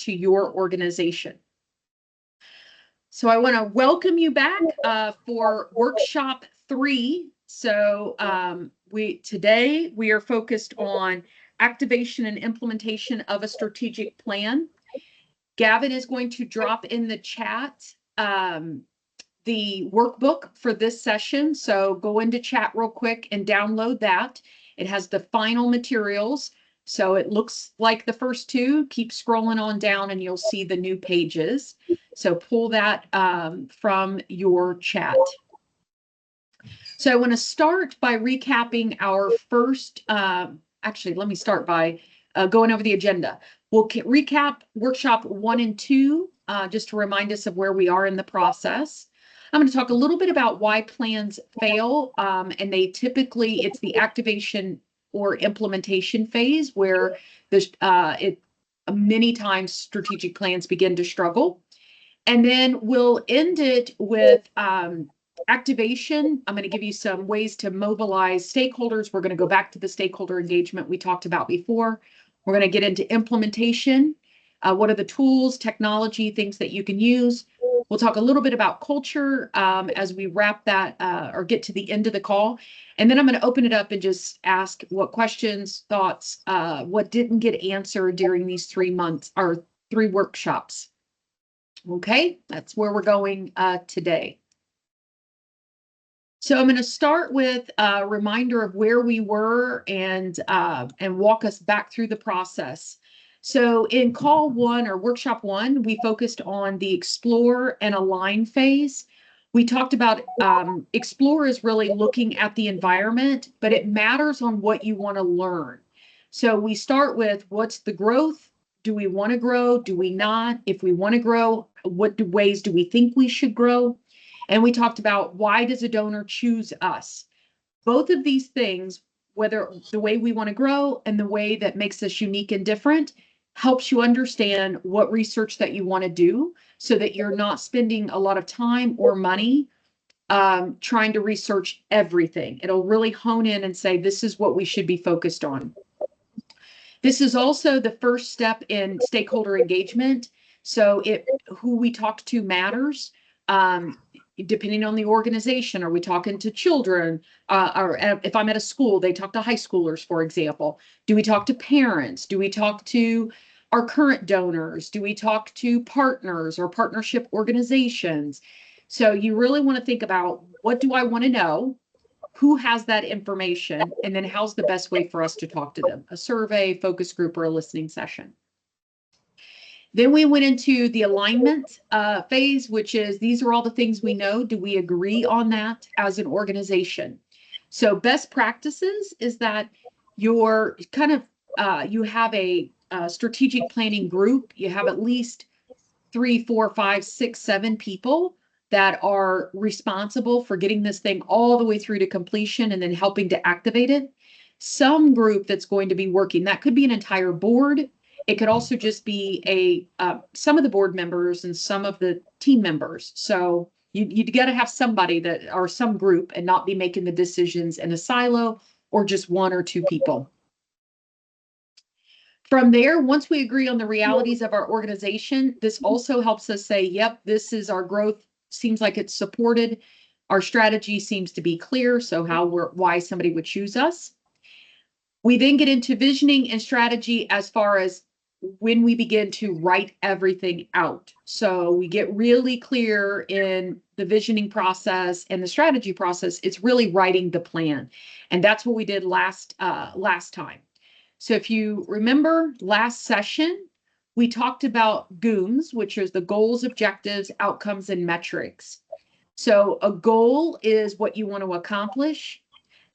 to your organization. So I want to welcome you back for workshop 3. So today we are focused on activation and implementation of a strategic plan. Gavin is going to drop in the chat the workbook for this session. So go into chat real quick and download that. It has the final materials. So it looks like the first two. Keep scrolling on down and you'll see the new pages. So pull that from your chat. So I want to start by recapping our first, actually, let me start by going over the agenda. We'll recap workshop 1 and 2, just to remind us of where we are in the process. I'm going to talk a little bit about why plans fail, and it's the activation or implementation phase where many times strategic plans begin to struggle. And then we'll end it with activation. I'm going to give you some ways to mobilize stakeholders. We're going to go back to the stakeholder engagement we talked about before. We're going to get into implementation. What are the tools, technology, things that you can use? We'll talk a little bit about culture as we wrap that or get to the end of the call. And then I'm going to open it up and just ask what questions, thoughts, what didn't get answered during these 3 months or 3 workshops. Okay, that's where we're going today. So I'm going to start with a reminder of where we were and walk us back through the process. So in call 1 or workshop 1, we focused on the explore and align phase. We talked about explore is really looking at the environment, but it matters on what you want to learn. So we start with what's the growth? Do we want to grow? Do we not? If we want to grow, what ways do we think we should grow? And we talked about why does a donor choose us? Both of these things, whether the way we want to grow and the way that makes us unique and different, helps you understand what research that you want to do so that you're not spending a lot of time or money trying to research everything. It'll really hone in and say, this is what we should be focused on. This is also the first step in stakeholder engagement. So who we talk to matters. Depending on the organization, are we talking to children? Or if I'm at a school, they talk to high schoolers, for example. Do we talk to parents? Do we talk to our current donors? Do we talk to partners or partnership organizations? So you really want to think about, what do I want to know? Who has that information? And then how's the best way for us to talk to them? A survey, focus group, or a listening session. Then we went into the alignment phase, which is, these are all the things we know. Do we agree on that as an organization? So best practices is that you're you have a strategic planning group. You have at least 3, 4, 5, 6, 7 people that are responsible for getting this thing all the way through to completion and then helping to activate it. Some group that's going to be working, that could be an entire board. It could also just be some of the board members and some of the team members. So you got to have somebody that, or some group, and not be making the decisions in a silo or just 1 or 2 people. From there, once we agree on the realities of our organization, this also helps us say, yep, this is our growth. Seems like it's supported. Our strategy seems to be clear. So why somebody would choose us. We then get into visioning and strategy as far as when we begin to write everything out. So we get really clear in the visioning process and the strategy process. It's really writing the plan. And that's what we did last time. So if you remember last session, we talked about GOOMS, which is the goals, objectives, outcomes, and metrics. So a goal is what you want to accomplish.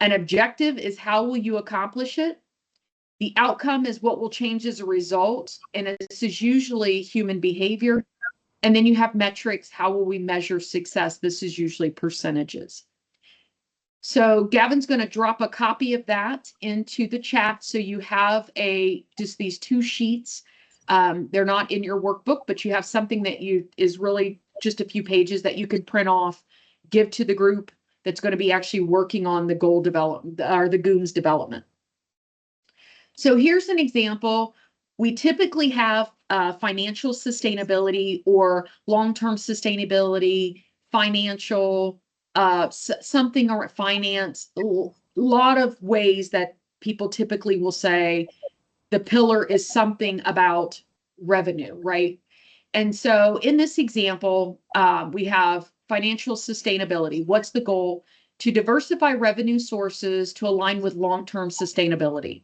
An objective is how will you accomplish it. The outcome is what will change as a result. And this is usually human behavior. And then you have metrics. How will we measure success? This is usually percentages. So Gavin's going to drop a copy of that into the chat. So you have just these 2 sheets. They're not in your workbook, but you have something that is really just a few pages that you can print off, give to the group that's going to be actually working on the goal development or the GOOMS development. So here's an example. We typically have financial sustainability or long-term sustainability, financial, something or finance, a lot of ways that people typically will say the pillar is something about revenue, right? And so in this example, we have financial sustainability. What's the goal? To diversify revenue sources to align with long-term sustainability.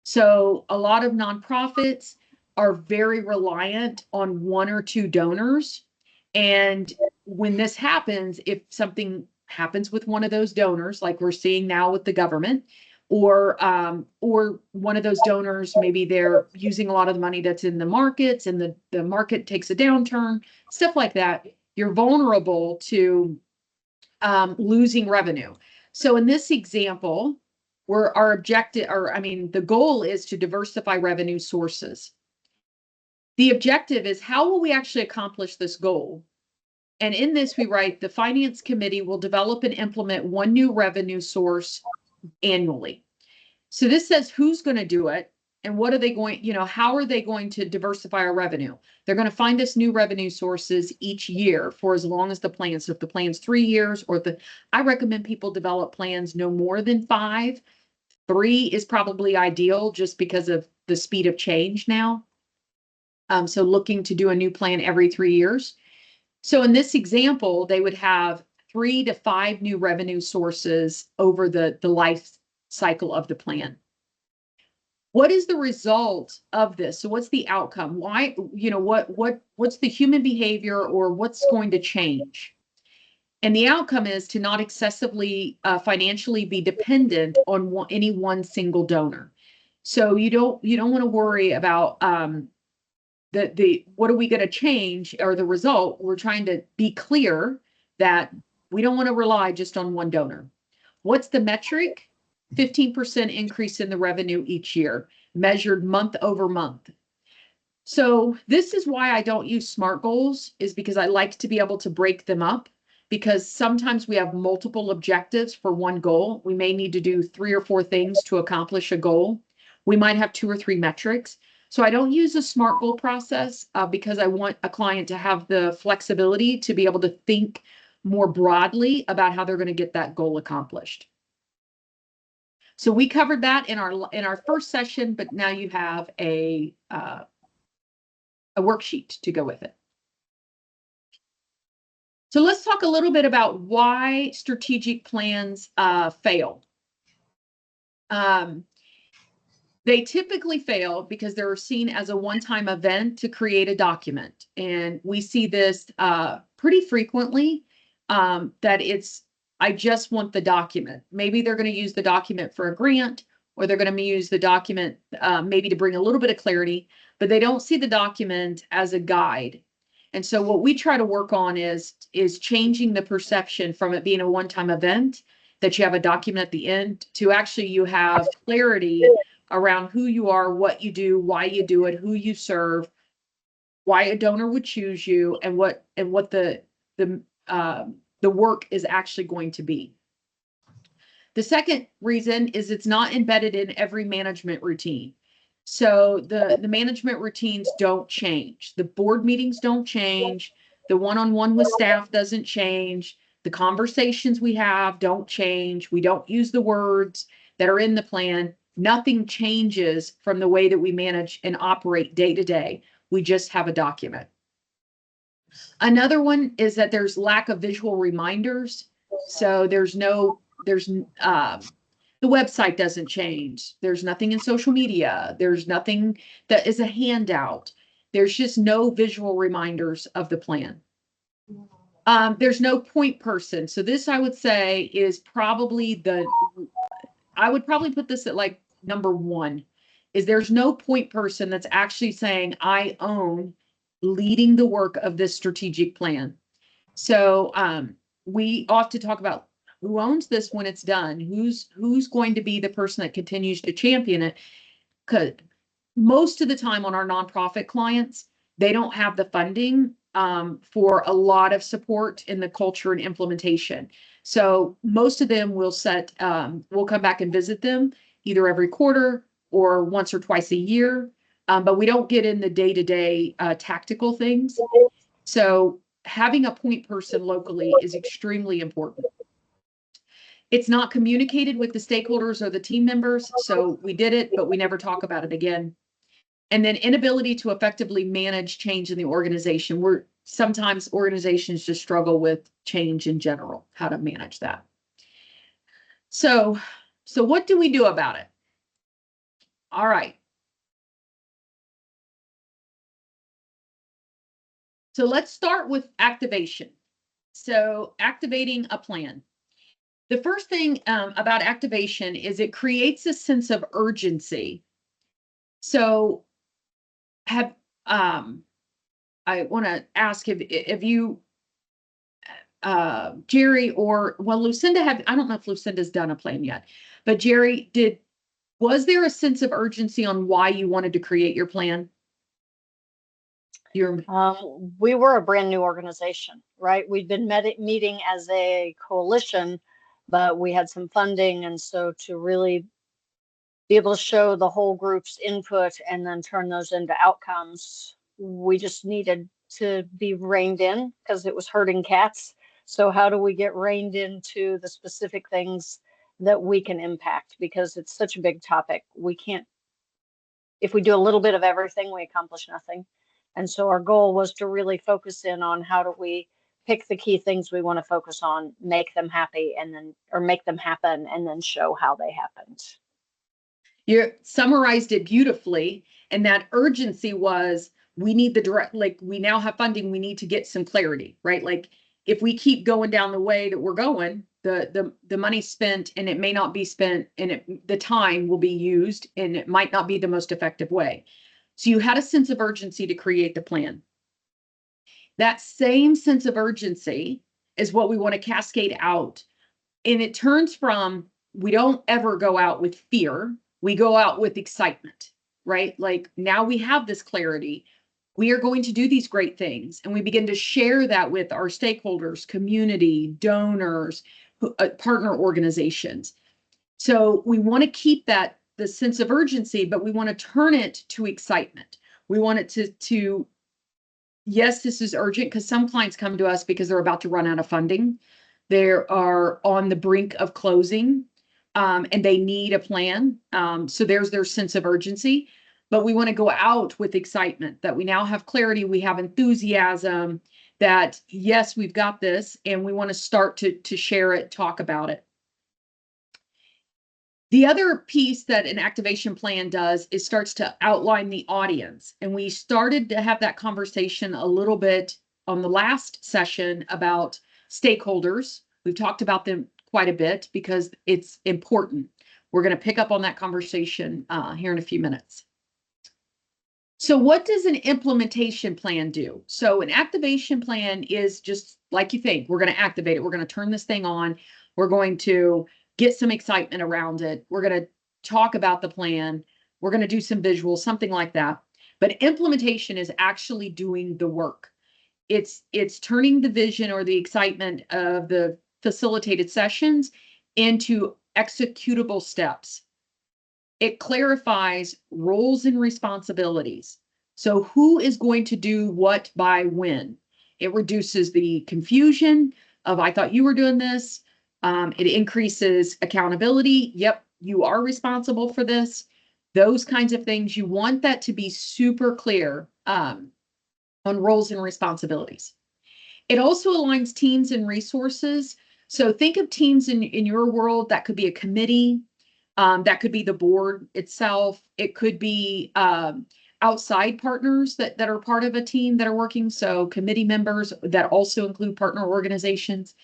So a lot of nonprofits are very reliant on one or two donors. And when this happens, if something happens with one of those donors, like we're seeing now with the government, or one of those donors, maybe they're using a lot of the money that's in the markets and the market takes a downturn, stuff like that, you're vulnerable to losing revenue. So in this example, where our objective, or I mean, the goal is to diversify revenue sources. The objective is how will we actually accomplish this goal? And in this, we write the finance committee will develop and implement one new revenue source annually. So this says who's going to do it and what are they going, how are they going to diversify our revenue? They're going to find us new revenue sources each year for as long as the plan. So if the plan's 3 years I recommend people develop plans no more than 5. 3 is probably ideal just because of the speed of change now. So looking to do a new plan every 3 years. So in this example, they would have 3 to 5 new revenue sources over the life cycle of the plan. What is the result of this? So what's the outcome? Why, what's the human behavior or what's going to change? And the outcome is to not excessively financially be dependent on any one single donor. So you don't want to worry about what are we going to change or the result. We're trying to be clear that we don't want to rely just on one donor. What's the metric? 15% increase in the revenue each year, measured month over month. So this is why I don't use SMART goals, is because I like to be able to break them up, because sometimes we have multiple objectives for one goal. We may need to do 3 or 4 things to accomplish a goal. We might have 2 or 3 metrics. So I don't use a SMART goal process because I want a client to have the flexibility to be able to think more broadly about how they're going to get that goal accomplished. So we covered that in our first session, but now you have a worksheet to go with it. So let's talk a little bit about why strategic plans fail. They typically fail because they're seen as a one-time event to create a document. And we see this pretty frequently, that I just want the document. Maybe they're going to use the document for a grant, or they're going to use the document maybe to bring a little bit of clarity, but they don't see the document as a guide. And so what we try to work on is changing the perception from it being a one-time event that you have a document at the end to actually you have clarity around who you are, what you do, why you do it, who you serve, why a donor would choose you, and what the work is actually going to be. The second reason is it's not embedded in every management routine. So the management routines don't change. The board meetings don't change. The one-on-one with staff doesn't change. The conversations we have don't change. We don't use the words that are in the plan. Nothing changes from the way that we manage and operate day to day. We just have a document. Another one is that there's lack of visual reminders. So the website doesn't change. There's nothing in social media. There's nothing that is a handout. There's just no visual reminders of the plan. There's no point person. So this, I would say, is probably I would probably put this at like number 1, is there's no point person that's actually saying, I own leading the work of this strategic plan. So we often talk about who owns this when it's done, who's going to be the person that continues to champion it. Because most of the time on our nonprofit clients, they don't have the funding for a lot of support in the culture and implementation. So most of them will we'll come back and visit them either every quarter or once or twice a year. but we don't get in the day-to-day tactical things. So having a point person locally is extremely important. It's not communicated with the stakeholders or the team members, so we did it, but we never talk about it again. And then inability to effectively manage change in the organization. Where sometimes organizations just struggle with change in general, how to manage that. So what do we do about it? All right. So let's start with activation. So activating a plan. The first thing about activation is it creates a sense of urgency. So have I want to ask if you Jerry or well Lucinda I don't know if Lucinda's done a plan yet, but Jerry, was there a sense of urgency on why you wanted to create your plan? We were a brand new organization, right? We'd been meeting as a coalition, but we had some funding. And so to really be able to show the whole group's input and then turn those into outcomes, we just needed to be reined in because it was herding cats. So how do we get reined into the specific things that we can impact? Because it's such a big topic. We can't, if we do a little bit of everything, we accomplish nothing. And so our goal was to really focus in on how do we pick the key things we want to focus on, make them happy, and then, or make them happen, and then show how they happened. You summarized it beautifully. And that urgency was, we need the direct, like we now have funding, we need to get some clarity, right? Like if we keep going down the way that we're going, the money spent and it may not be spent and the time will be used and it might not be the most effective way. So you had a sense of urgency to create the plan. That same sense of urgency is what we want to cascade out. And it turns from, we don't ever go out with fear. We go out with excitement, right? Like now we have this clarity. We are going to do these great things. And we begin to share that with our stakeholders, community, donors, partner organizations. So we want to keep the sense of urgency, but we want to turn it to excitement. We want it to yes, this is urgent because some clients come to us because they're about to run out of funding. They are on the brink of closing and they need a plan. So there's their sense of urgency. But we want to go out with excitement that we now have clarity, we have enthusiasm, that yes, we've got this, and we want to start to share it, talk about it. The other piece that an activation plan does is starts to outline the audience. And we started to have that conversation a little bit on the last session about stakeholders. We've talked about them quite a bit because it's important. We're going to pick up on that conversation here in a few minutes. So what does an implementation plan do? So an activation plan is just like you think. We're going to activate it. We're going to turn this thing on. We're going to get some excitement around it. We're going to talk about the plan. We're going to do some visuals, something like that. But implementation is actually doing the work. It's turning the vision or the excitement of the facilitated sessions into executable steps. It clarifies roles and responsibilities. So who is going to do what by when? It reduces the confusion of, I thought you were doing this. It increases accountability. Yep, you are responsible for this. Those kinds of things. You want that to be super clear on roles and responsibilities. It also aligns teams and resources. So think of teams in your world. That could be a committee. That could be the board itself. It could be outside partners that are part of a team that are working. So committee members that also include partner organizations.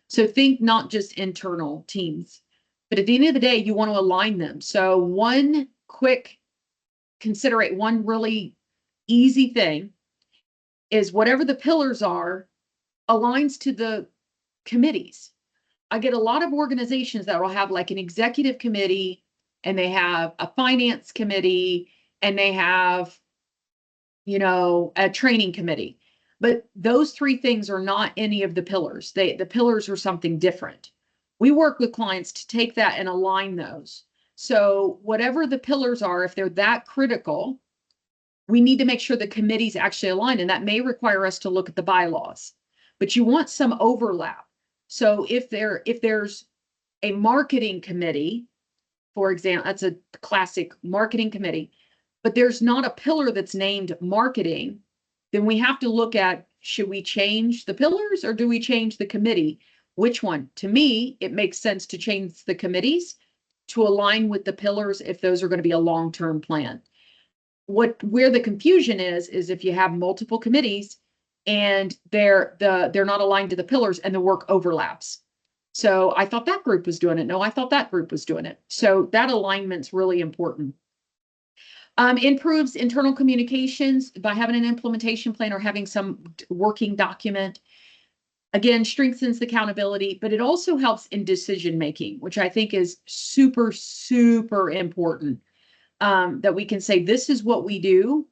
So think not just internal teams, but at the end of the day, you want to align them. So one really easy thing is whatever the pillars are aligns to the committees. I get a lot of organizations that will have like an executive committee and they have a finance committee and they have, a training committee. But those three things are not any of the pillars. The pillars are something different. We work with clients to take that and align those. So whatever the pillars are, if they're that critical, we need to make sure the committee's actually aligned, and that may require us to look at the bylaws. But you want some overlap. So if there's a marketing committee, for example, that's a classic marketing committee, but there's not a pillar that's named marketing, then we have to look at, should we change the pillars or do we change the committee? Which one? To me, it makes sense to change the committees to align with the pillars if those are going to be a long-term plan. Where the confusion is if you have multiple committees and they're not aligned to the pillars and the work overlaps. So I thought that group was doing it. No, I thought that group was doing it. So that alignment's really important. Improves internal communications by having an implementation plan or having some working document. Again, strengthens the accountability, but it also helps in decision making, which I think is super, super important. That we can say, this is what we do,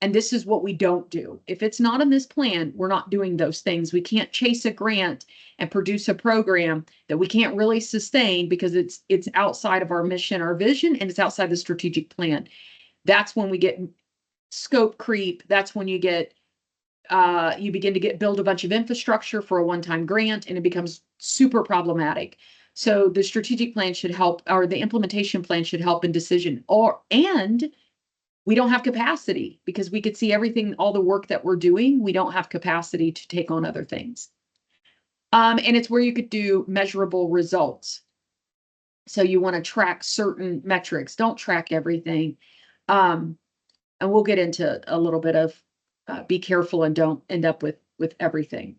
and this is what we don't do. If it's not in this plan, we're not doing those things. We can't chase a grant and produce a program that we can't really sustain because it's outside of our mission, our vision, and it's outside the strategic plan. That's when we get scope creep. That's when you get you begin to build a bunch of infrastructure for a one-time grant, and it becomes super problematic. So the strategic plan should help, or the implementation plan should help in decision. And we don't have capacity because we could see everything, all the work that we're doing. We don't have capacity to take on other things. And it's where you could do measurable results. So you want to track certain metrics. Don't track everything. And we'll get into a little bit of be careful and don't end up with everything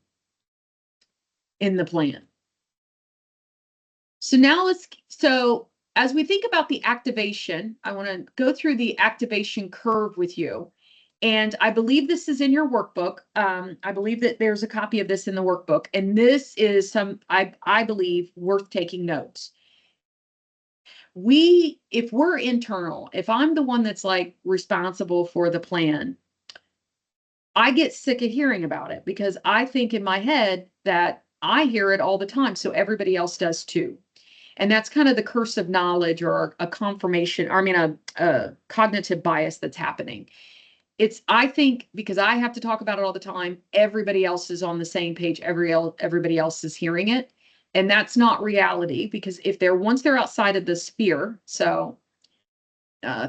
in the plan. So now so as we think about the activation, I want to go through the activation curve with you. And I believe this is in your workbook. I believe that there's a copy of this in the workbook. And this is I believe, worth taking notes. If we're internal, if I'm the one that's like responsible for the plan, I get sick of hearing about it because I think in my head that I hear it all the time. So everybody else does too. And that's kind of the curse of knowledge, or a confirmation, a cognitive bias that's happening. I think because I have to talk about it all the time, everybody else is on the same page. Everybody else is hearing it. And that's not reality, because once they're outside of the sphere, so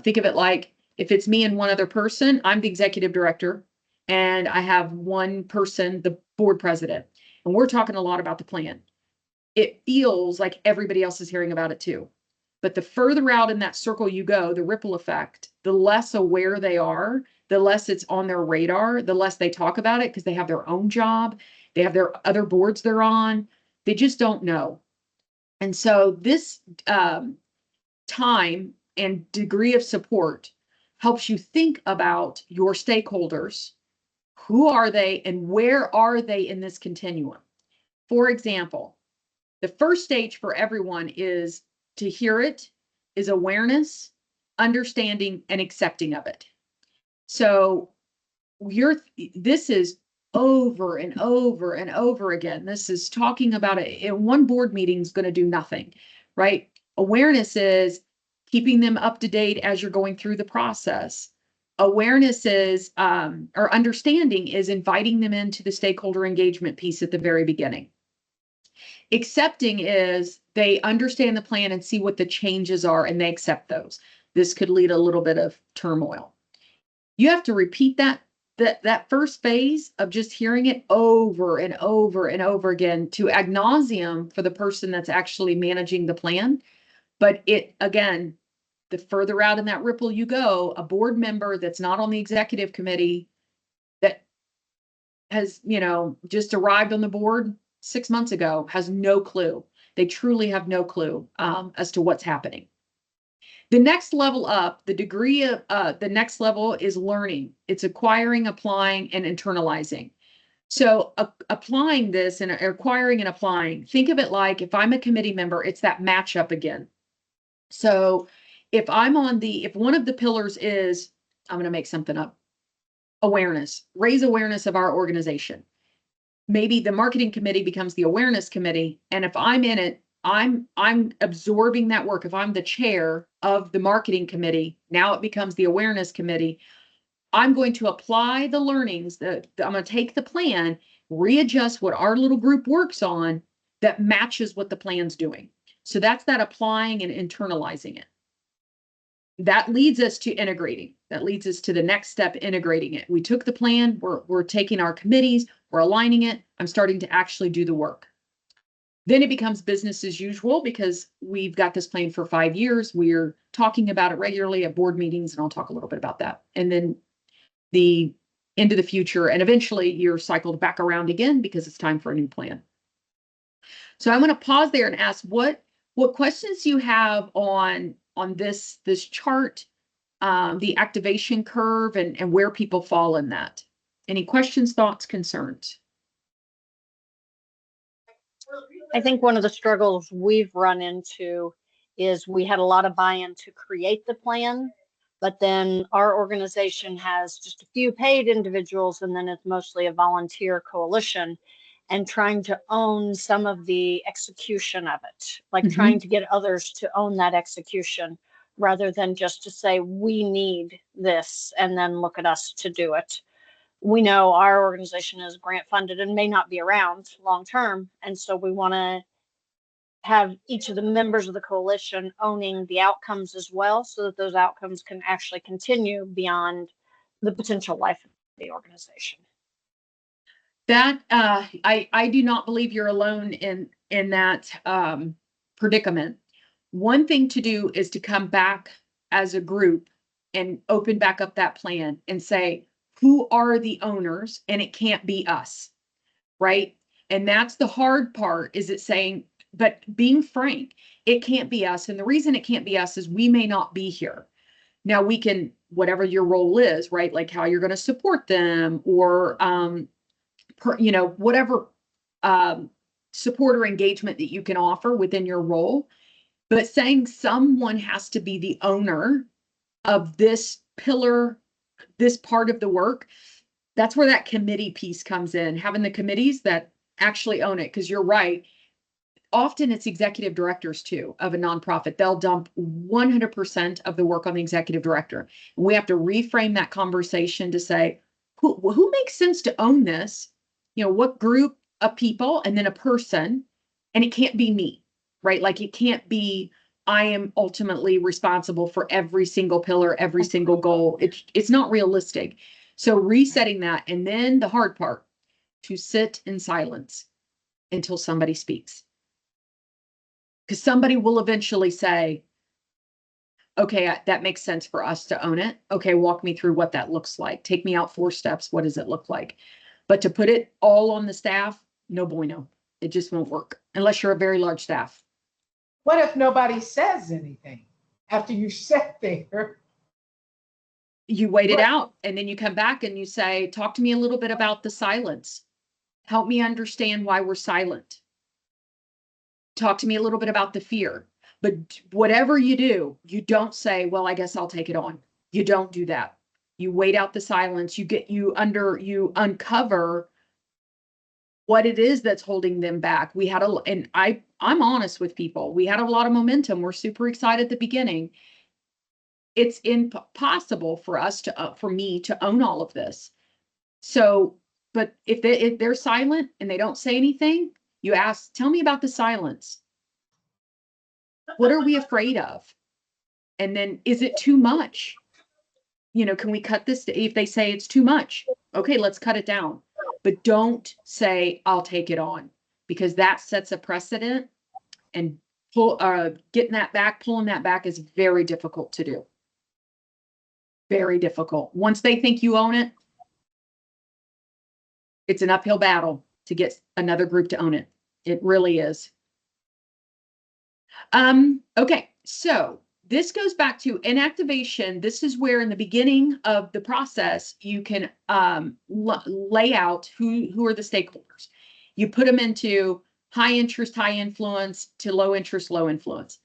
think of it like, if it's me and one other person, I'm the executive director, and I have one person, the board president, and we're talking a lot about the plan. It feels like everybody else is hearing about it too. But the further out in that circle you go, the ripple effect, the less aware they are, the less it's on their radar, the less they talk about it because they have their own job. They have their other boards they're on. They just don't know. And so this time and degree of support helps you think about your stakeholders. Who are they and where are they in this continuum? For example, the first stage for everyone is to hear it, is awareness, understanding, and accepting of it. So this is over and over and over again. This is talking about it in one board meeting is going to do nothing, right? Awareness is keeping them up to date as you're going through the process. Awareness is, or understanding is inviting them into the stakeholder engagement piece at the very beginning. Accepting is they understand the plan and see what the changes are, and they accept those. This could lead a little bit of turmoil. You have to repeat that first phase of just hearing it over and over and over again to ad nauseum for the person that's actually managing the plan. But again, the further out in that ripple you go, a board member that's not on the executive committee that has, just arrived on the board 6 months ago has no clue. They truly have no clue as to what's happening. The next level up, the next level is learning. It's acquiring, applying, and internalizing. So applying this and acquiring and applying, think of it like if I'm a committee member, it's that matchup again. So if one of the pillars is, I'm going to make something up, awareness, raise awareness of our organization. Maybe the marketing committee becomes the awareness committee. And if I'm in it, I'm absorbing that work. If I'm the chair of the marketing committee, now it becomes the awareness committee. I'm going to apply the learnings that I'm going to take the plan, readjust what our little group works on that matches what the plan's doing. So that's that applying and internalizing it. That leads us to integrating. That leads us to the next step, integrating it. We took the plan, we're taking our committees, we're aligning it. I'm starting to actually do the work. Then it becomes business as usual because we've got this plan for 5 years. We're talking about it regularly at board meetings, and I'll talk a little bit about that. And then the into the future, and eventually you're cycled back around again because it's time for a new plan. So I'm going to pause there and ask what questions you have on this chart, the activation curve, and where people fall in that. Any questions, thoughts, concerns? I think one of the struggles we've run into is we had a lot of buy-in to create the plan, but then our organization has just a few paid individuals, and then it's mostly a volunteer coalition, and trying to own some of the execution of it, like trying to get others to own that execution rather than just to say, we need this, and then look at us to do it. We know our organization is grant funded and may not be around long term. And so we want to have each of the members of the coalition owning the outcomes as well, so that those outcomes can actually continue beyond the potential life of the organization. That I do not believe you're alone in that predicament. One thing to do is to come back as a group and open back up that plan and say, who are the owners? And it can't be us, right? And that's the hard part, is it saying, but being frank, it can't be us. And the reason it can't be us is we may not be here. Now we can, whatever your role is, right? Like how you're going to support them, or, whatever support or engagement that you can offer within your role. But saying someone has to be the owner of this pillar, this part of the work, that's where that committee piece comes in, having the committees that actually own it. Because you're right, often it's executive directors too of a nonprofit. They'll dump 100% of the work on the executive director. And we have to reframe that conversation to say, who makes sense to own this? What group of people, and then a person, and it can't be me, right? Like it can't be, I am ultimately responsible for every single pillar, every single goal. It's not realistic. So resetting that, and then the hard part, to sit in silence until somebody speaks. Because somebody will eventually say, okay, that makes sense for us to own it. Okay, walk me through what that looks like. Take me out 4 steps. What does it look like? But to put it all on the staff, no bueno. It just won't work unless you're a very large staff. What if nobody says anything after you sit there? You wait it out, and then you come back and you say, talk to me a little bit about the silence. Help me understand why we're silent. Talk to me a little bit about the fear. But whatever you do, you don't say, well, I guess I'll take it on. You don't do that. You wait out the silence. You uncover what it is that's holding them back. I'm honest with people. We had a lot of momentum. We're super excited at the beginning. It's impossible for me to own all of this. So, but if they're silent and they don't say anything, you ask, tell me about the silence. What are we afraid of? And then, is it too much? Can we cut this? If they say it's too much, okay, let's cut it down. But don't say, I'll take it on, because that sets a precedent, and pulling that back is very difficult to do. Very difficult. Once they think you own it, it's an uphill battle to get another group to own it. It really is. Okay, so this goes back to inactivation. This is where in the beginning of the process, you can lay out who are the stakeholders. You put them into high interest, high influence to low interest, low influence.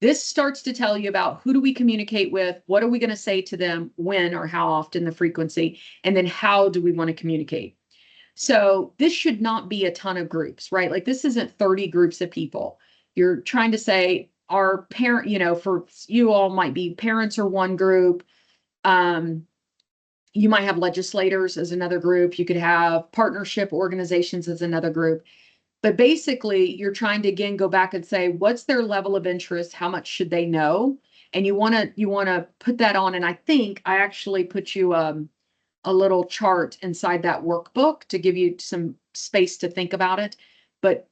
This starts to tell you about who do we communicate with, what are we going to say to them, when or how often, the frequency, and then how do we want to communicate. So this should not be a ton of groups, right? Like this isn't 30 groups of people. You're trying to say our parent, for you all might be parents are one group, You might have legislators as another group. You could have partnership organizations as another group. But basically, you're trying to again go back and say, what's their level of interest? How much should they know? And you want to put that on. And I think I actually put you a little chart inside that workbook to give you some space to think about it. But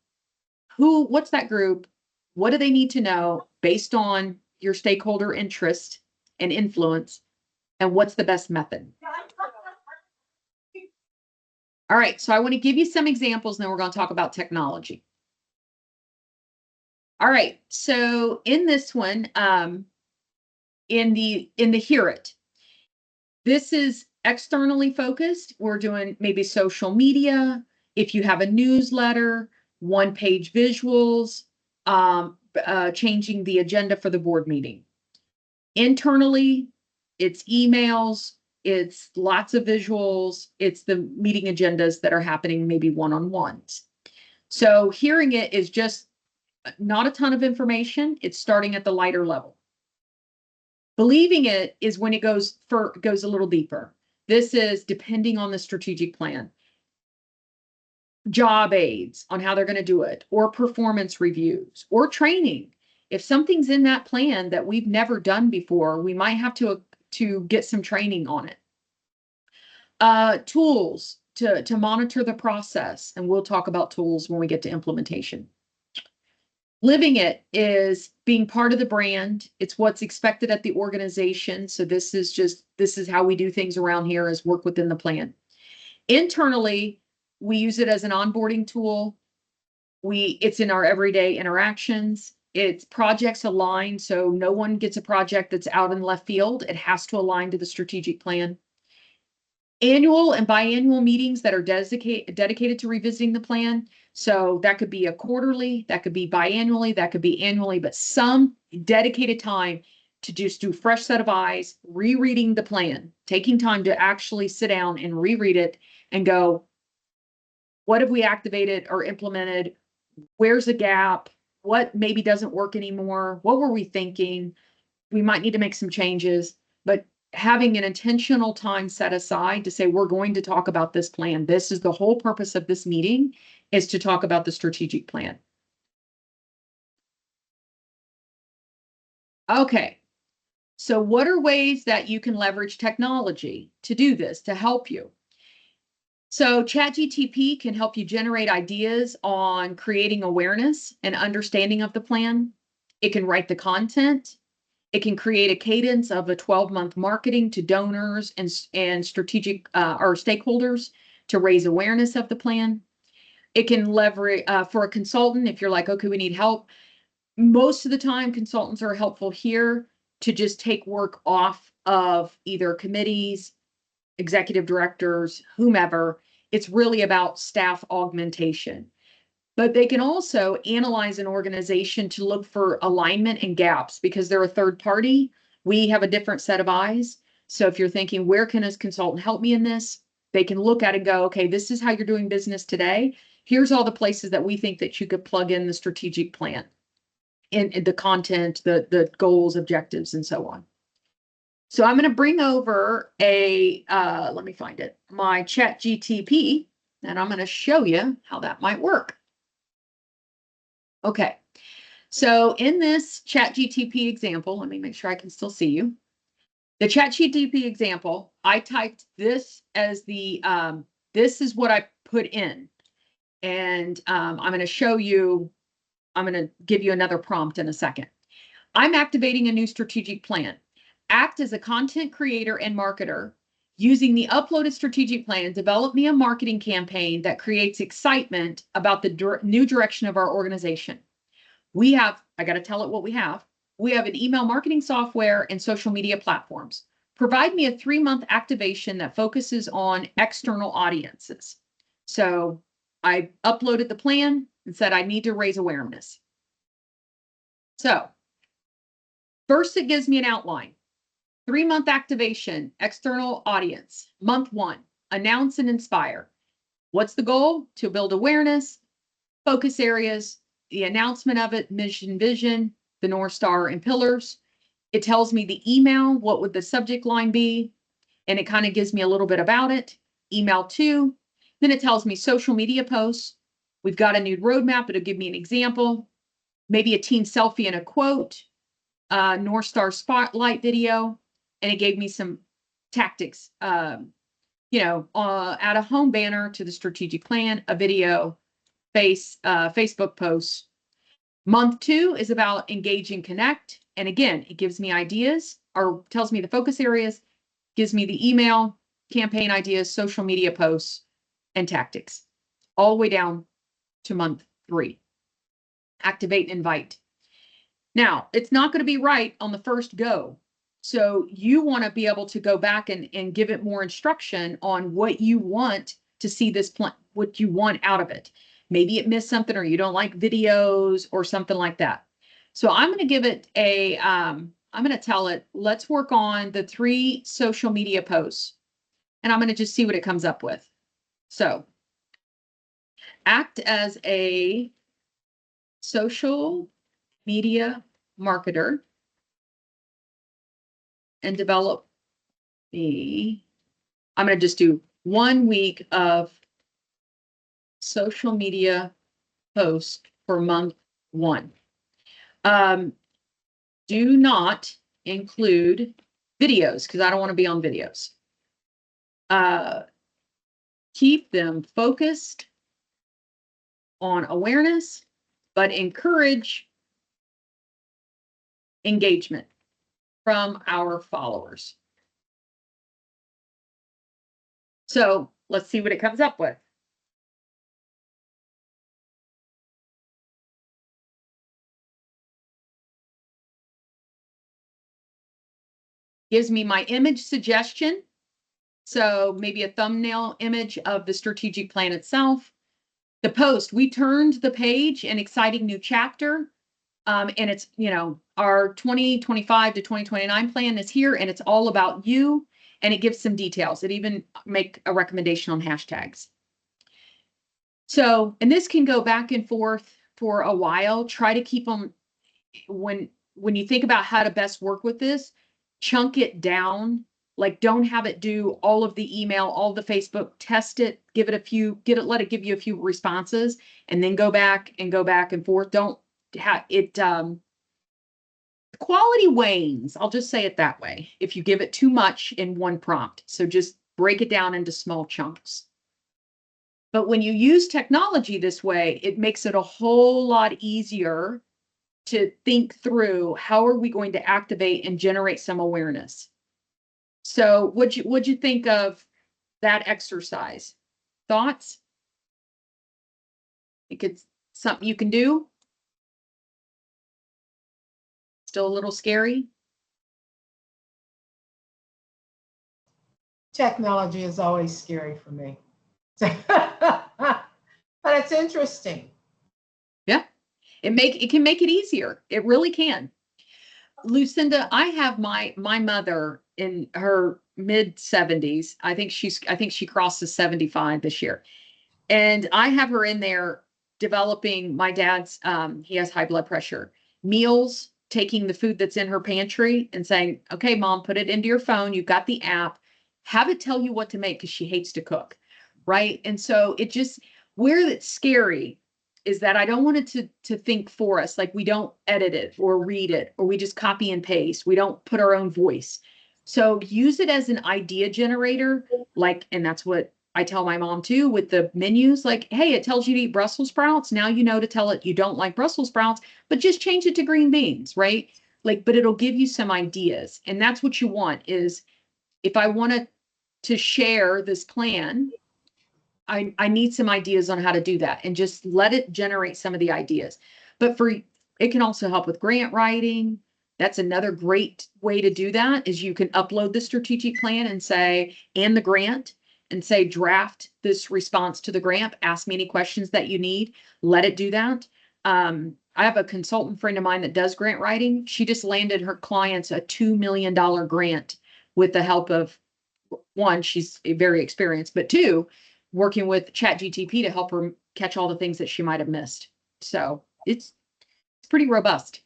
what's that group? What do they need to know based on your stakeholder interest and influence? And what's the best method? All right, so I want to give you some examples, and then we're going to talk about technology. All right, so in this one, in the Hear It, this is externally focused. We're doing maybe social media. If you have a newsletter, one-page visuals, changing the agenda for the board meeting. Internally, it's emails, it's lots of visuals, it's the meeting agendas that are happening, maybe one-on-ones. So hearing it is just not a ton of information. It's starting at the lighter level. Believing it is when it goes a little deeper. This is depending on the strategic plan. Job aids on how they're going to do it, or performance reviews, or training. If something's in that plan that we've never done before, we might have to get some training on it. Tools to monitor the process, and we'll talk about tools when we get to implementation. Living it is being part of the brand. It's what's expected at the organization. So this is how we do things around here, is work within the plan. Internally, we use it as an onboarding tool. It's in our everyday interactions. It's projects aligned, so no one gets a project that's out in left field. It has to align to the strategic plan. Annual and biannual meetings that are dedicated to revisiting the plan. So that could be a quarterly, that could be biannually, that could be annually, but some dedicated time to just do fresh set of eyes, rereading the plan, taking time to actually sit down and reread it and go, what have we activated or implemented? Where's the gap? What maybe doesn't work anymore? What were we thinking? We might need to make some changes, but having an intentional time set aside to say, we're going to talk about this plan. This is the whole purpose of this meeting, is to talk about the strategic plan. Okay. So what are ways that you can leverage technology to do this, to help you? So ChatGTP can help you generate ideas on creating awareness and understanding of the plan. It can write the content. It can create a cadence of a 12-month marketing to donors and strategic or stakeholders to raise awareness of the plan. It can leverage for a consultant if you're like, okay, we need help. Most of the time, consultants are helpful here to just take work off of either committees, executive directors, whomever. It's really about staff augmentation. But they can also analyze an organization to look for alignment and gaps, because they're a third party. We have a different set of eyes. So if you're thinking, where can a consultant help me in this? They can look at it and go, okay, this is how you're doing business today. Here's all the places that we think that you could plug in the strategic plan and the content, the goals, objectives, and so on. So I'm going to bring over let me find it, my ChatGTP, and I'm going to show you how that might work. Okay, so in this ChatGTP example, let me make sure I can still see you. The ChatGTP example, I typed this as this is what I put in. And I'm going to show you, I'm going to give you another prompt in a second. I'm activating a new strategic plan. Act as a content creator and marketer. Using the uploaded strategic plan, develop me a marketing campaign that creates excitement about the new direction of our organization. I got to tell it what we have. We have an email marketing software and social media platforms. Provide me a 3-month activation that focuses on external audiences. So I uploaded the plan and said I need to raise awareness. So first, it gives me an outline. 3-month activation, external audience. Month 1, announce and inspire. What's the goal? To build awareness, focus areas, the announcement of it, mission, vision, the North Star and pillars. It tells me the email, what would the subject line be? and it kind of gives me a little bit about it. Email 2. Then it tells me social media posts. We've got a new roadmap. It'll give me an example, maybe a team selfie and a quote, North Star spotlight video, and it gave me some tactics, add a home banner to the strategic plan, a video, Facebook posts. Month 2 is about engage and connect. And again, it gives me ideas or tells me the focus areas, gives me the email, campaign ideas, social media posts, and tactics, all the way down to month 3. Activate and invite. Now, it's not going to be right on the first go. So you want to be able to go back and give it more instruction on what you want to see this plan, what you want out of it. Maybe it missed something or you don't like videos or something like that. So I'm going to give it I'm going to tell it, let's work on the 3 social media posts. And I'm going to just see what it comes up with. So act as a social media marketer and develop I'm going to just do 1 week of social media posts for month 1. Do not include videos because I don't want to be on videos. Keep them focused on awareness, but encourage engagement from our followers. So let's see what it comes up with. Gives me my image suggestion. So maybe a thumbnail image of the strategic plan itself. The post, we turned the page, an exciting new chapter. And it's, our 2025 to 2029 plan is here and it's all about you. And it gives some details. It even make a recommendation on hashtags. So, and this can go back and forth for a while. Try to keep them, when you think about how to best work with this, chunk it down. Like, don't have it do all of the email, all the Facebook, test it, let it give you a few responses, and then go back and forth. Don't have it, quality wanes. I'll just say it that way. If you give it too much in one prompt. So just break it down into small chunks. But when you use technology this way, it makes it a whole lot easier to think through how are we going to activate and generate some awareness. So what'd you think of that exercise? Thoughts? Think it's something you can do? Still a little scary? Technology is always scary for me. But it's interesting. Yeah. It can make it easier. It really can. Lucinda, I have my mother in her mid 70s. I think she crosses 75 this year. And I have her in there developing my dad's, he has high blood pressure, meals, taking the food that's in her pantry and saying, okay, Mom, put it into your phone. You've got the app, have it tell you what to make because she hates to cook. Right. And so where it's scary is that I don't want it to think for us. Like, we don't edit it or read it, or we just copy and paste. We don't put our own voice. So use it as an idea generator. And that's what I tell my mom too with the menus. Like, hey, it tells you to eat Brussels sprouts. Now you know to tell it you don't like Brussels sprouts, but just change it to green beans, right? But it'll give you some ideas. And that's what you want is, if I wanted to share this plan, I need some ideas on how to do that, and just let it generate some of the ideas. But it can also help with grant writing. That's another great way to do that, is you can upload the strategic plan and the grant, and say, draft this response to the grant, ask me any questions that you need, let it do that. I have a consultant friend of mine that does grant writing. She just landed her clients a $2 million grant with the help of, 1, she's very experienced, but 2, working with ChatGPT to help her catch all the things that she might have missed. So it's pretty robust.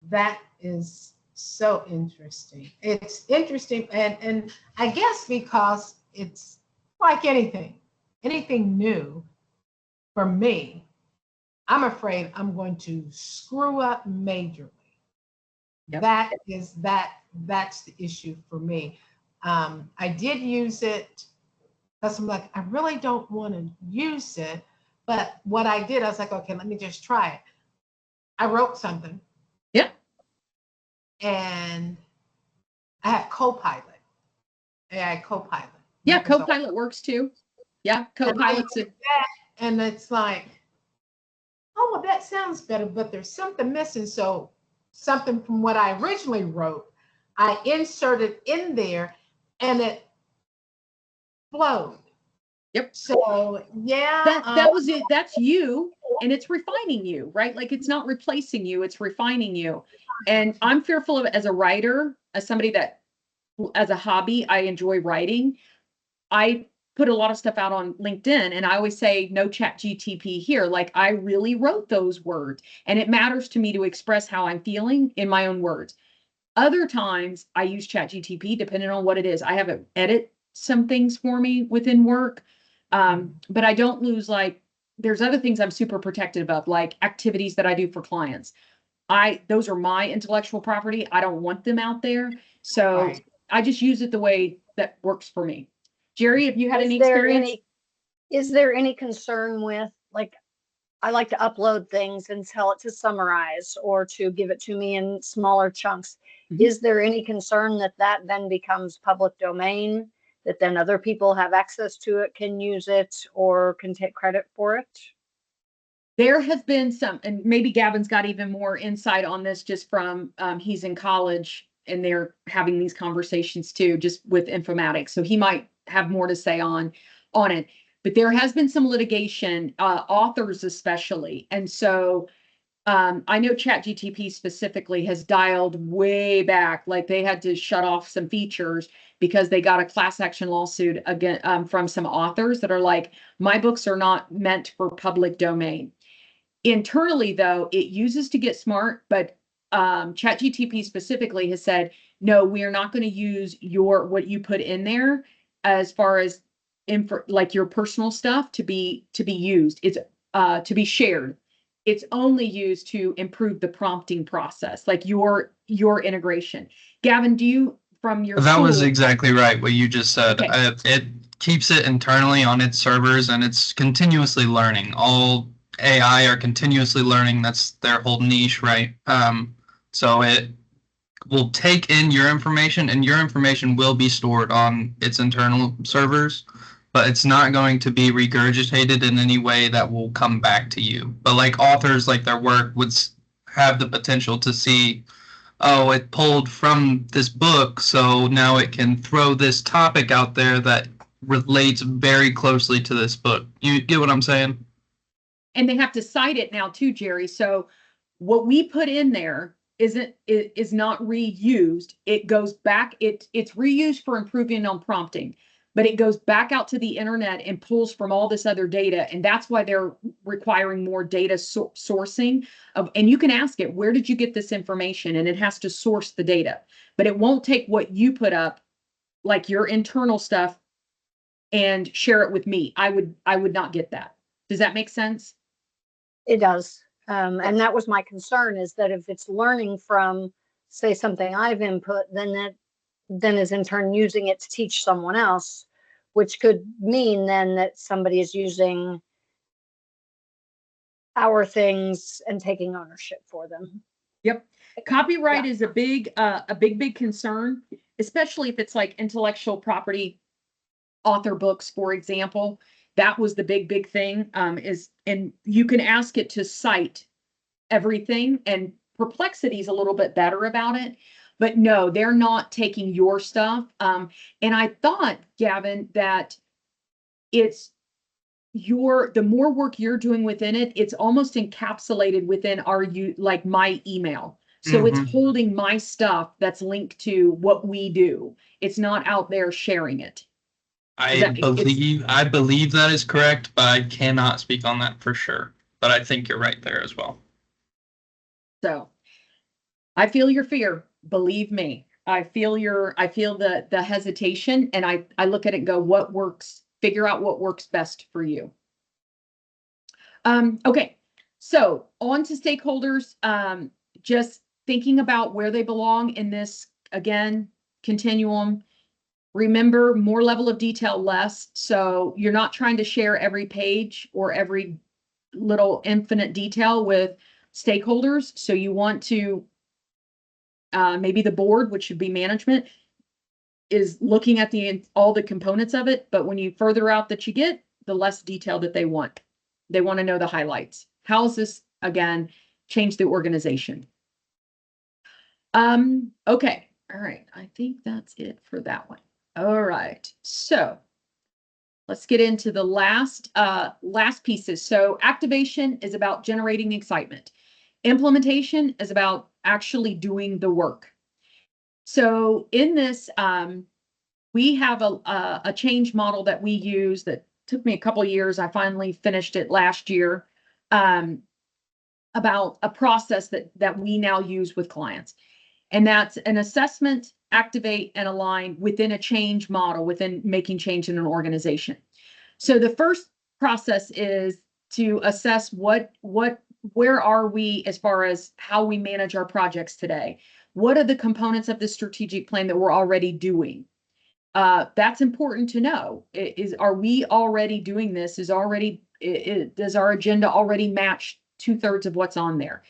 That is so interesting. It's interesting, and I guess because it's like anything new for me, I'm afraid I'm going to screw up majorly. Yep. That's the issue for me. I did use it because I'm like, I really don't want to use it. But what I did, I was like, okay, let me just try it. I wrote something. Yeah. And I have Copilot, AI Copilot. Yeah, Microsoft. Copilot works too. Yeah, Copilot's a, And it's like, oh, well, that sounds better, but there's something missing. So something from what I originally wrote, I inserted in there and it flowed. Yep. So yeah. that was it. That's you, and it's refining you, right? Like it's not replacing you, it's refining you. And I'm fearful of it as a writer, as somebody that, as a hobby, I enjoy writing. I put a lot of stuff out on LinkedIn and I always say no chat GTP here. Like I really wrote those words and it matters to me to express how I'm feeling in my own words. Other times I use chat GTP depending on what it is. I have it edit some things for me within work. But I don't lose, like, there's other things I'm super protective of, like activities that I do for clients. Those are my intellectual property. I don't want them out there. So Right. I just use it the way that works for me. Jerry, have you had any Is there experience? is there any concern with, like, I like to upload things and tell it to summarize or to give it to me in smaller chunks. Mhm. Is there any concern that that then becomes public domain, that then other people have access to it, can use it, or can take credit for it? There has been some, and maybe Gavin's got even more insight on this just from, he's in college and they're having these conversations too, just with informatics. So he might have more to say on it. But there has been some litigation, authors especially. And so I know ChatGTP specifically has dialed way back, like they had to shut off some features because they got a class action lawsuit again, from some authors that are like, my books are not meant for public domain. Internally, though, it uses to get smart, but ChatGTP specifically has said, no, we are not going to use what you put in there as far as info, like your personal stuff to be used. It's to be shared. It's only used to improve the prompting process, like your integration. Gavin, do you, from your That was school? exactly right, what you just said. Okay. It keeps it internally on its servers and it's continuously learning. All AI are continuously learning. That's their whole niche, right? So it will take in your information and your information will be stored on its internal servers, but it's not going to be regurgitated in any way that will come back to you. But like authors, like their work would have the potential to see, oh, it pulled from this book, so now it can throw this topic out there that relates very closely to this book. You get what I'm saying? And they have to cite it now too, Jerry. So what we put in there is not reused. It goes back, it's reused for improving on prompting, but it goes back out to the internet and pulls from all this other data. And that's why they're requiring more data sourcing of, and you can ask it, where did you get this information? And it has to source the data, but it won't take what you put up, like your internal stuff, and share it with me. I would not get that. Does that make sense? It does. And that was my concern, is that if it's learning from, say, something I've input, then that then is in turn using it to teach someone else, which could mean then that somebody is using our things and taking ownership for them. Yep. Copyright is a big concern, especially if it's like intellectual property, author books, for example. That was the big thing, and you can ask it to cite everything, and Perplexity's a little bit better about it, but no, they're not taking your stuff. And I thought, Gavin, that it's the more work you're doing within it, it's almost encapsulated within like my email. So it's holding my stuff that's linked to what we do. It's not out there sharing it. I believe that is correct, but I cannot speak on that for sure. But I think you're right there as well. So I feel your fear. believe me, I feel the hesitation, and I look at it and go, what works, figure out what works best for you. Okay, so on to stakeholders, just thinking about where they belong in this, again, continuum. Remember, more level of detail, less. So you're not trying to share every page or every little infinite detail with stakeholders. So you want to, maybe the board, which should be management, is looking at all the components of it. But when you further out that you get, the less detail that they want. They want to know the highlights. How is this, again, change the organization? Okay. All right. I think that's it for that one. All right. So let's get into the last pieces. So activation is about generating excitement. Implementation is about actually doing the work. So in this, we have a change model that we use that took me a couple of years. I finally finished it last year, about a process that we now use with clients. And that's an assessment, activate, and align within a change model, within making change in an organization. So the first process is to assess where are we as far as how we manage our projects today? What are the components of the strategic plan that we're already doing? That's important to know. Are we already doing this? Does our agenda already match 2/3 of what's on there?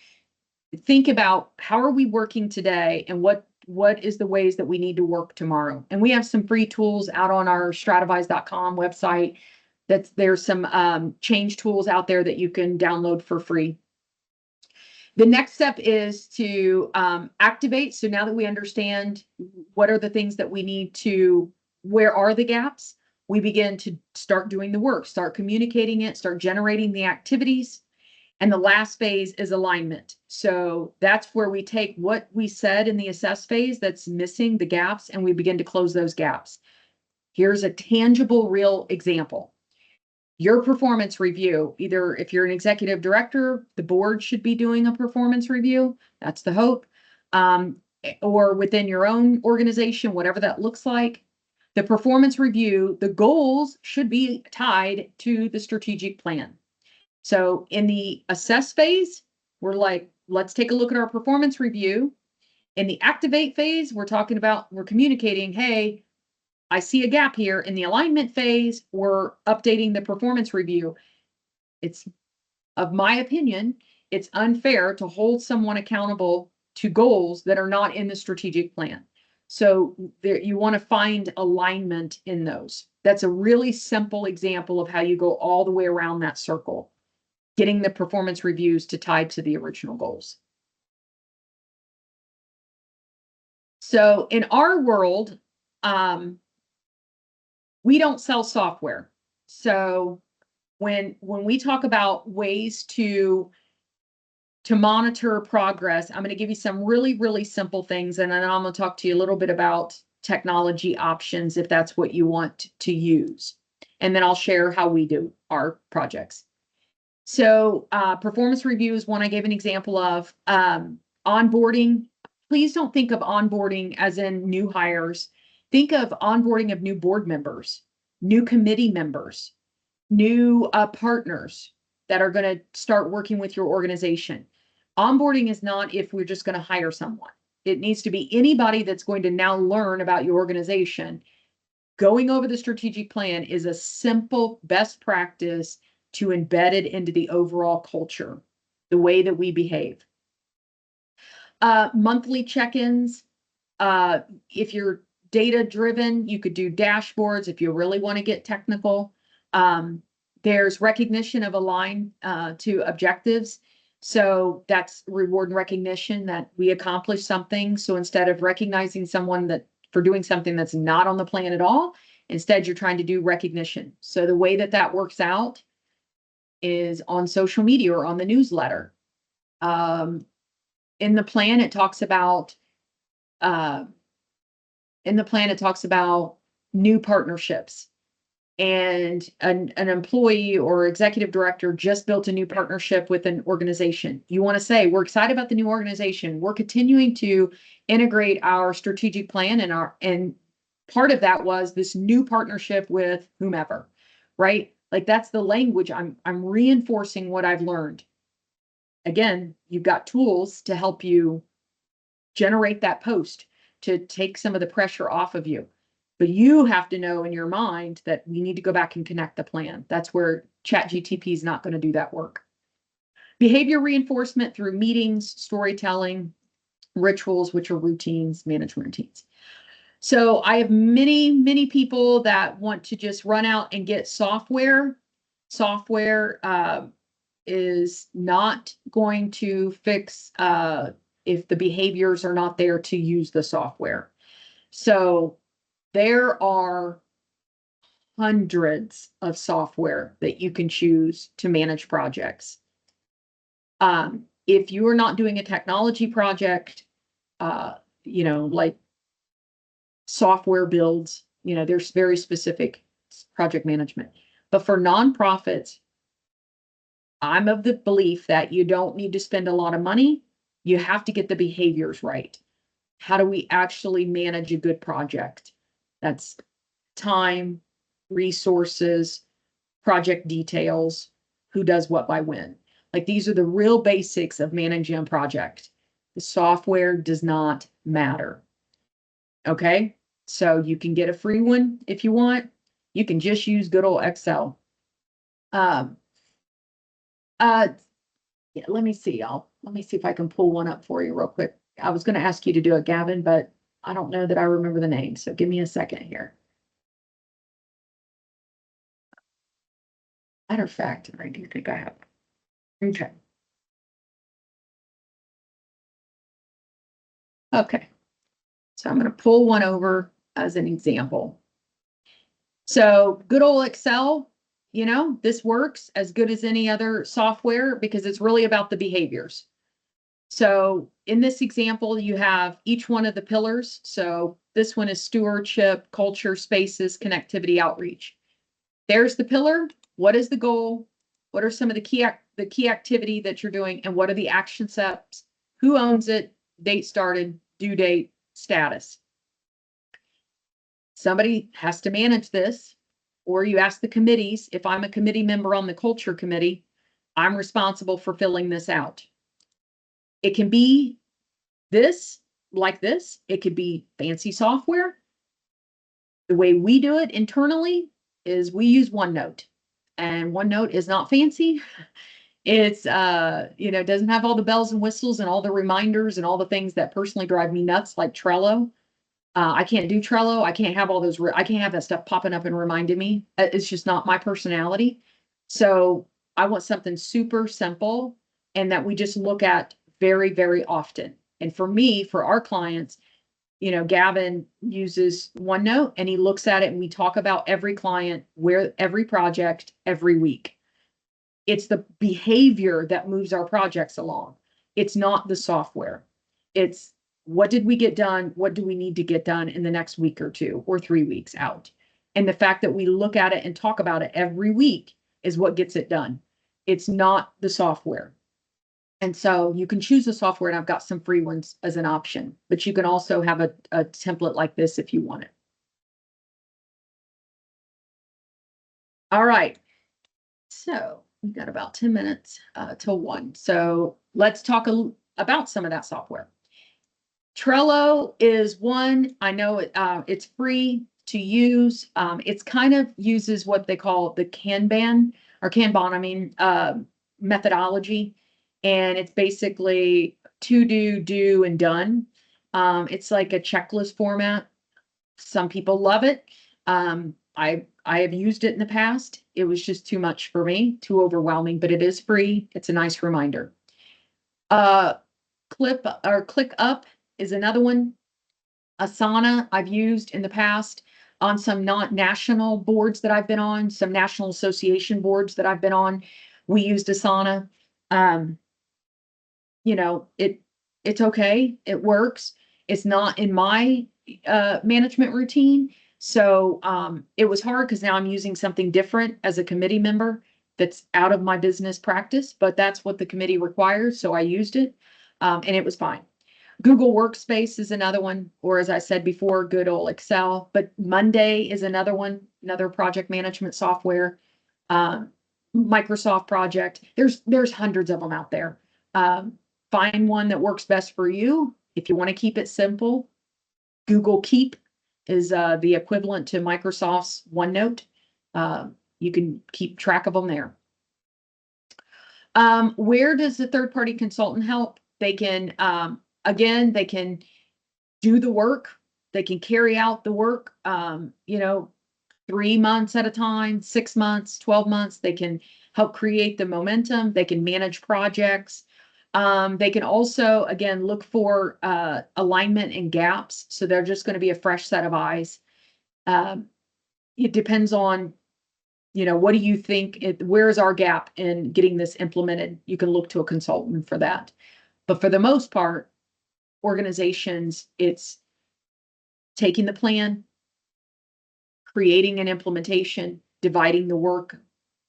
Think about how are we working today, and what is the ways that we need to work tomorrow. And we have some free tools out on our strategize.com website. There's some change tools out there that you can download for free. The next step is to activate. So now that we understand what are the things that we need to, where are the gaps, we begin to start doing the work, start communicating it, start generating the activities. And the last phase is alignment. So that's where we take what we said in the assess phase that's missing, the gaps, and we begin to close those gaps. Here's a tangible, real example. Your performance review, either if you're an executive director, the board should be doing a performance review. That's the hope. Or within your own organization, whatever that looks like. The performance review, the goals should be tied to the strategic plan. So in the assess phase, we're like, let's take a look at our performance review. In the activate phase, we're communicating, hey, I see a gap here. In the alignment phase, we're updating the performance review. It's, of my opinion, it's unfair to hold someone accountable to goals that are not in the strategic plan. So you want to find alignment in those. That's a really simple example of how you go all the way around that circle, getting the performance reviews to tie to the original goals. So in our world, we don't sell software. So when we talk about ways to monitor progress, I'm going to give you some really, really simple things. And then I'm going to talk to you a little bit about technology options if that's what you want to use. And then I'll share how we do our projects. So performance review is one I gave an example of. Onboarding, please don't think of onboarding as in new hires. Think of onboarding of new board members, new committee members, new partners that are going to start working with your organization. Onboarding is not if we're just going to hire someone. It needs to be anybody that's going to now learn about your organization. Going over the strategic plan is a simple best practice to embed it into the overall culture, the way that we behave. Monthly check-ins. If you're data driven, you could do dashboards if you really want to get technical. There's recognition of align to objectives. So that's reward and recognition that we accomplished something. So instead of recognizing someone for doing something that's not on the plan at all, instead you're trying to do recognition. So the way that works out is on social media or on the newsletter. In the plan, it talks about new partnerships. and an employee or executive director just built a new partnership with an organization. You want to say, we're excited about the new organization. We're continuing to integrate our strategic plan and part of that was this new partnership with whomever, right? Like that's the language. I'm reinforcing what I've learned. Again, you've got tools to help you generate that post to take some of the pressure off of you. But you have to know in your mind that we need to go back and connect the plan. That's where ChatGTP is not going to do that work. Behavior reinforcement through meetings, storytelling, rituals, which are routines, management routines. So I have many people that want to just run out and get software. Software is not going to fix if the behaviors are not there to use the software. So there are hundreds of software that you can choose to manage projects. If you are not doing a technology project, like software builds, there's very specific project management. But for nonprofits, I'm of the belief that you don't need to spend a lot of money. You have to get the behaviors right. How do we actually manage a good project? That's time, resources, project details, who does what by when. Like these are the real basics of managing a project. The software does not matter. Okay, so you can get a free one if you want. You can just use good old Excel. Yeah, let me see. Let me see if I can pull one up for you real quick. I was going to ask you to do it, Gavin, but I don't know that I remember the name. So give me a second here. Matter of fact, I do think I have. Okay. Okay. So I'm going to pull one over as an example. So good old Excel, this works as good as any other software because it's really about the behaviors. So in this example, you have each one of the pillars. So this one is stewardship, culture, spaces, connectivity, outreach. There's the pillar. What is the goal? What are some of the key activity that you're doing? And what are the action steps? Who owns it? Date started, due date, status. Somebody has to manage this, or you ask the committees. If I'm a committee member on the culture committee, I'm responsible for filling this out. It can be like this. It could be fancy software. The way we do it internally is we use OneNote, and OneNote is not fancy. It's, doesn't have all the bells and whistles and all the reminders and all the things that personally drive me nuts, like Trello. I can't do Trello. I can't have all those. I can't have that stuff popping up and reminding me. It's just not my personality. So I want something super simple and that we just look at very, very often. And for me, for our clients, Gavin uses OneNote and he looks at it and we talk about every client, where every project, every week. It's the behavior that moves our projects along. It's not the software. It's what did we get done? What do we need to get done in the next week or 2 or 3 weeks out? And the fact that we look at it and talk about it every week is what gets it done. It's not the software. And so you can choose the software, and I've got some free ones as an option, but you can also have a template like this if you want it. All right. So we've got about 10 minutes till 1. So let's talk about some of that software. Trello is one. I know it's free to use. It's kind of uses what they call the Kanban methodology. And it's basically to do, and done. It's like a checklist format. Some people love it. I have used it in the past. It was just too much for me, too overwhelming, but it is free. It's a nice reminder. ClickUp is another one. Asana I've used in the past on some national boards that I've been on, some national association boards that I've been on. We used Asana. It's okay. It works. It's not in my management routine, So it was hard because now I'm using something different as a committee member that's out of my business practice, but that's what the committee requires. So I used it and it was fine. Google Workspace is another one, or as I said before, good old Excel. But Monday is another one, another project management software. Microsoft Project. There's hundreds of them out there. Find one that works best for you. If you want to keep it simple, Google Keep is the equivalent to Microsoft's OneNote. You can keep track of them there. Where does the third-party consultant help? They can, again, they can do the work. They can carry out the work, 3 months at a time, 6 months, 12 months. They can help create the momentum. They can manage projects. They can also, again, look for alignment and gaps. So they're just going to be a fresh set of eyes. It depends on, what do you think? Where is our gap in getting this implemented? You can look to a consultant for that. But for the most part, organizations, it's taking the plan, creating an implementation, dividing the work,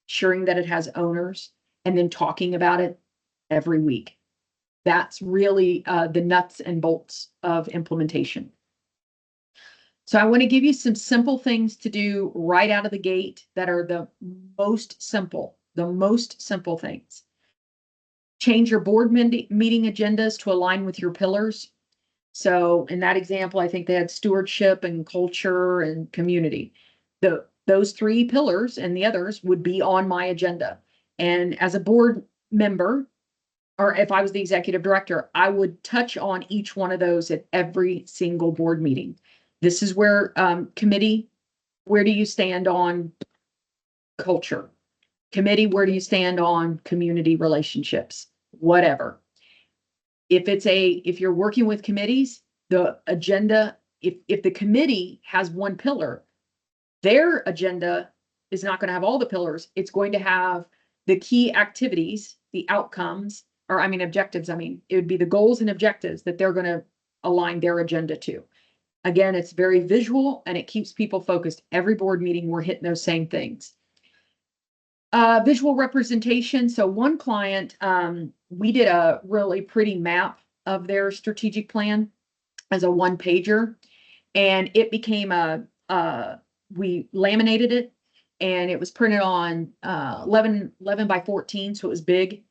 ensuring that it has owners, and then talking about it every week. That's really the nuts and bolts of implementation. So I want to give you some simple things to do right out of the gate that are the most simple things. Change your board meeting agendas to align with your pillars. So in that example, I think they had stewardship and culture and community. Those 3 pillars and the others would be on my agenda. And as a board member, or if I was the executive director, I would touch on each one of those at every single board meeting. This is where committee, where do you stand on culture? Committee, where do you stand on community relationships? Whatever. If you're working with committees, the agenda, if the committee has one pillar, their agenda is not going to have all the pillars. It's going to have the key activities, the outcomes, objectives. It would be the goals and objectives that they're going to align their agenda to. Again, it's very visual and it keeps people focused. Every board meeting, we're hitting those same things. Visual representation. So one client, we did a really pretty map of their strategic plan as a 1-pager, and it became we laminated it and it was printed on 11 by 14. So it was big.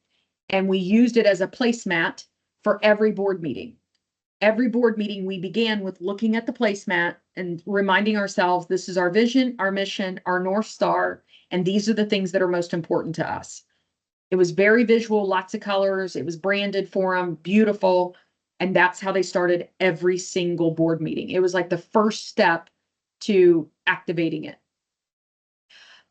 And we used it as a placemat for every board meeting. Every board meeting, we began with looking at the placemat and reminding ourselves, this is our vision, our mission, our North Star, and these are the things that are most important to us. It was very visual, lots of colors. It was branded for them, beautiful. And that's how they started every single board meeting. It was like the first step to activating it.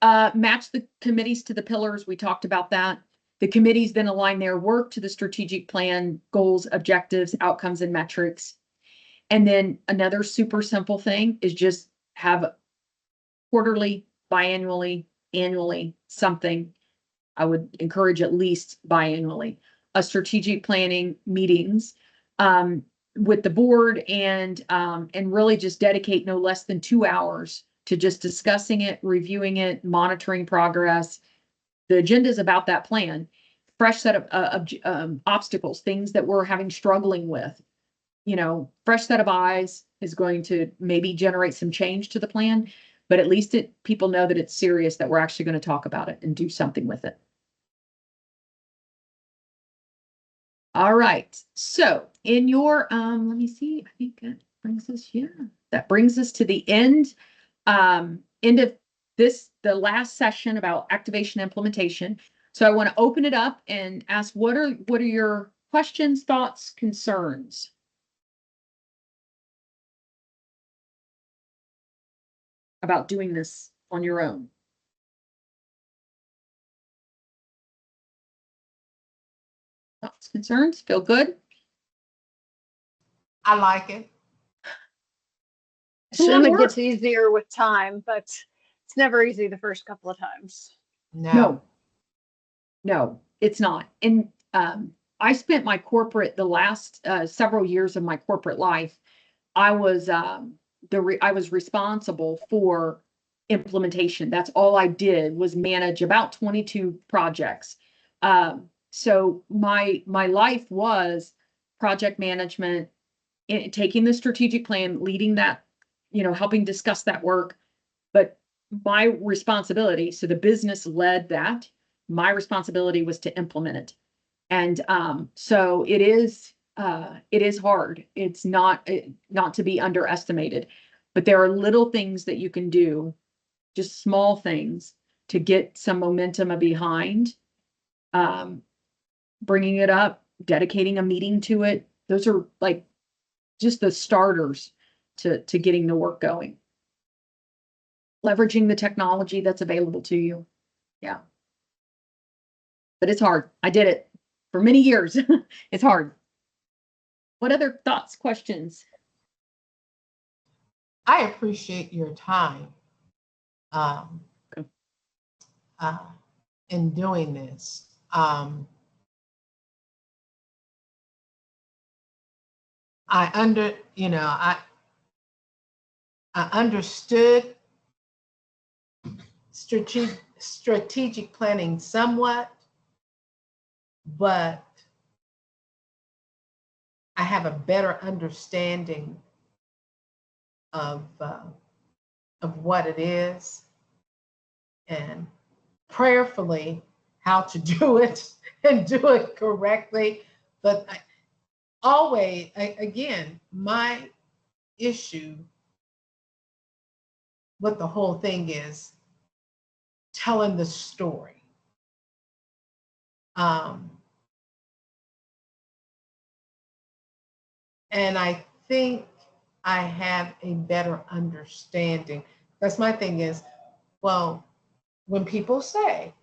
Match the committees to the pillars. We talked about that. The committees then align their work to the strategic plan, goals, objectives, outcomes, and metrics. And then another super simple thing is just have quarterly, biannually, annually, something. I would encourage at least biannually, a strategic planning meetings with the board and really just dedicate no less than 2 hours to just discussing it, reviewing it, monitoring progress. The agenda is about that plan, fresh set of obstacles, things that we're struggling with. Fresh set of eyes is going to maybe generate some change to the plan, but at least people know that it's serious, that we're actually going to talk about it and do something with it. All right. So in your, let me see, I think that brings us to the end of the last session about activation implementation. So I want to open it up and ask, what are your questions, thoughts, concerns? About doing this on your own? Thoughts, concerns? Feel good? I like it. Assume it gets easier with time, but it's never easy the first couple of times. No, it's not. And I spent the last several years of my corporate life, I was I was responsible for implementation. That's all I did was manage about 22 projects. So my life was project management, taking the strategic plan, leading that, helping discuss that work. But my responsibility, so the business led that. My responsibility was to implement it. And so it is hard. It's not to be underestimated, but there are little things that you can do, just small things to get some momentum behind, bringing it up, dedicating a meeting to it. Those are like just the starters to getting the work going. Leveraging the technology that's available to you. Yeah. But it's hard. I did it for many years. It's hard. What other thoughts, questions? I appreciate your time Okay. in doing this. I understood strategic planning somewhat, but I have a better understanding of what it is, and prayerfully how to do it and do it correctly. But again, my issue with the whole thing is telling the story. And I think I have a better understanding. That's my thing is, well, when people say,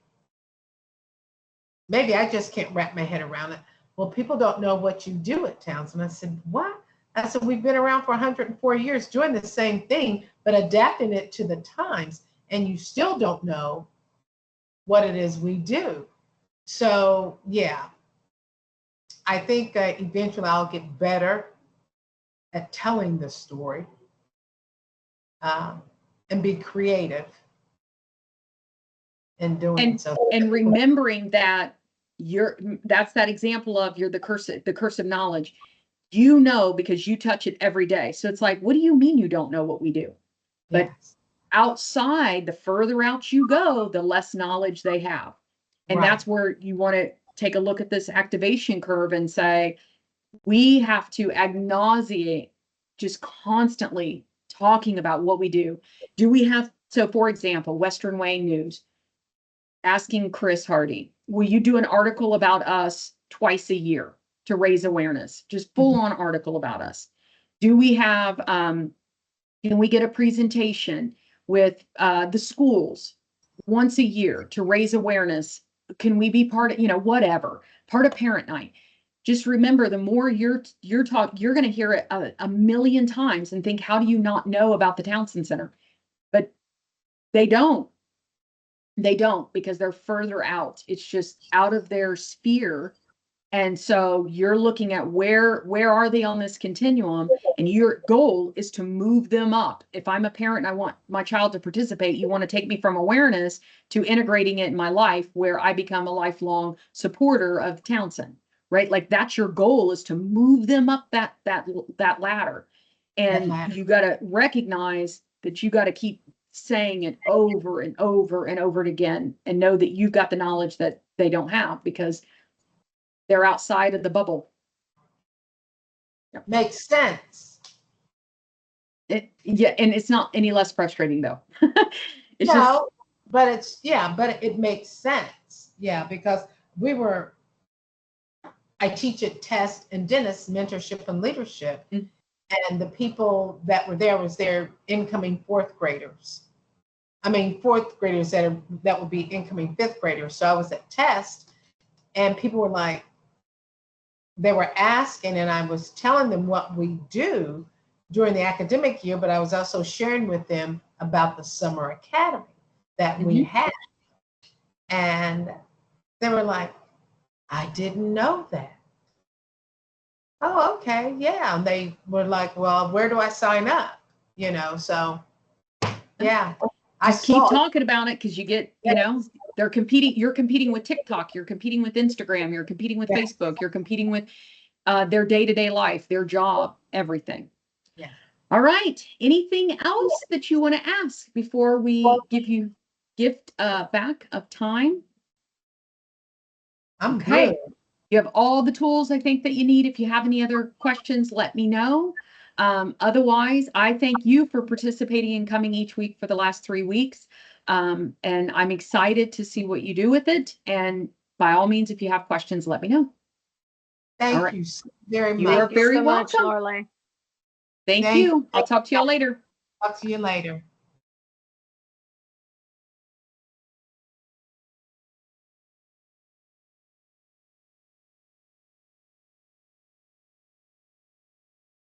maybe I just can't wrap my head around it. Well, people don't know what you do at Townsend. I said, what? I said, we've been around for 104 years doing the same thing, but adapting it to the times, and you still don't know what it is we do. So, yeah, I think eventually I'll get better at telling the story and be creative in doing so. And remembering that that's that example of you're the curse of knowledge, because you touch it every day. So it's like, what do you mean you don't know what we do? But Yes. outside, the further out you go, the less knowledge they have. And Right. that's where you want to take a look at this activation curve and say, we have to ad nauseate, just constantly talking about what we do. Do we have, so for example, Western Wayne News, asking Chris Hardy, will you do an article about us twice a year to raise awareness? Just full on article about us. Do we have, can we get a presentation with the schools once a year to raise awareness? Can we be part of, whatever, part of parent night? Just remember, the more you're going to hear it a million times and think, how do you not know about the Townsend Center? But they don't. They don't, because they're further out. It's just out of their sphere. And so you're looking at where are they on this continuum, and your goal is to move them up. If I'm a parent and I want my child to participate, you want to take me from awareness to integrating it in my life where I become a lifelong supporter of Townsend, right? Like that's your goal, is to move them up that ladder. And you got to recognize that you got to keep saying it over and over and over again, and know that you've got the knowledge that they don't have, because they're outside of the bubble. Makes sense. Yeah, and it's not any less frustrating though. It's No, but it makes sense. Yeah, because I teach at Test and Dennis mentorship and leadership. Mm. And the people that were there was their incoming fourth graders that would be incoming fifth graders. So I was at Test, and people were like, they were asking, and I was telling them what we do during the academic year, but I was also sharing with them about the summer academy that we had. And they were like, I didn't know that. Oh, okay, yeah. And they were like, well, where do I sign up? you know, so yeah. I Just keep saw it. talking about it because you get, you know, they're competing. You're competing with TikTok. You're competing with Instagram. You're competing with Yeah. Facebook. You're competing with their day-to-day life, their job, everything. Yeah. All right. Anything else that you want to ask before we give you gift back of time? I'm Okay. good. You have all the tools I think that you need. If you have any other questions, let me know. Otherwise, I thank you for participating and coming each week for the last 3 weeks. And I'm excited to see what you do with it. And by all means, if you have questions, let me know. Thank right. you so very You much. are very so much, welcome. Lorelei. Thank Thank you. I'll talk to y'all later. Talk to you later.